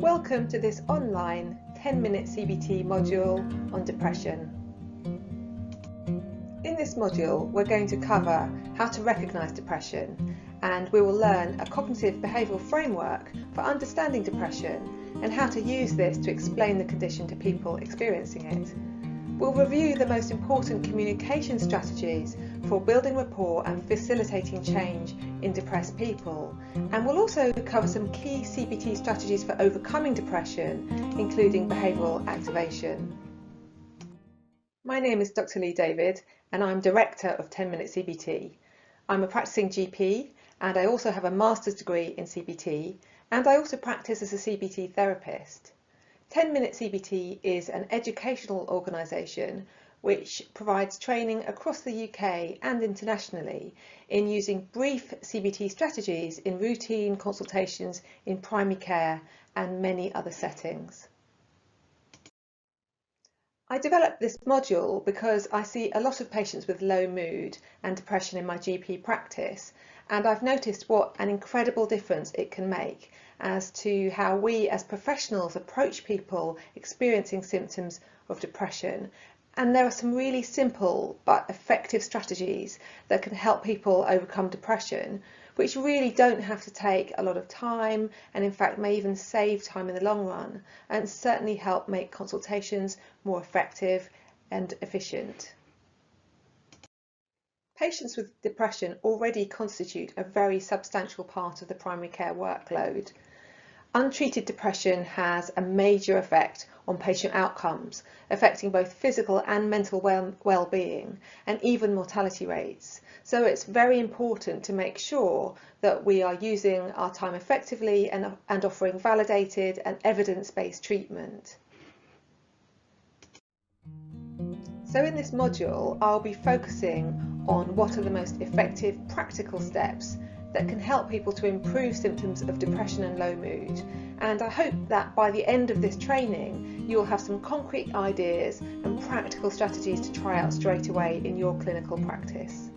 Welcome to this online 10-minute CBT module on depression. In this module, we're going to cover how to recognise depression, and we will learn a cognitive behavioural framework for understanding depression and how to use this to explain the condition to people experiencing it. We'll review the most important communication strategies for building rapport and facilitating change in depressed people, and we'll also cover some key CBT strategies for overcoming depression, including behavioural activation. My name is Dr. Lee David and I'm Director of 10-Minute CBT. I'm a practicing GP and I also have a master's degree in CBT, and I also practice as a CBT therapist. 10-Minute CBT is an educational organisation which provides training across the UK and internationally in using brief CBT strategies in routine consultations in primary care and many other settings. I developed this module because I see a lot of patients with low mood and depression in my GP practice, and I've noticed what an incredible difference it can make as to how we as professionals approach people experiencing symptoms of depression. And there are some really simple but effective strategies that can help people overcome depression, which really don't have to take a lot of time and in fact may even save time in the long run, and certainly help make consultations more effective and efficient. Patients with depression already constitute a very substantial part of the primary care workload. Untreated depression has a major effect on patient outcomes, affecting both physical and mental well-being and even mortality rates. So it's very important to make sure that we are using our time effectively and offering validated and evidence-based treatment. So in this module, I'll be focusing on what are the most effective practical steps that can help people to improve symptoms of depression and low mood. And I hope that by the end of this training, you'll have some concrete ideas and practical strategies to try out straight away in your clinical practice.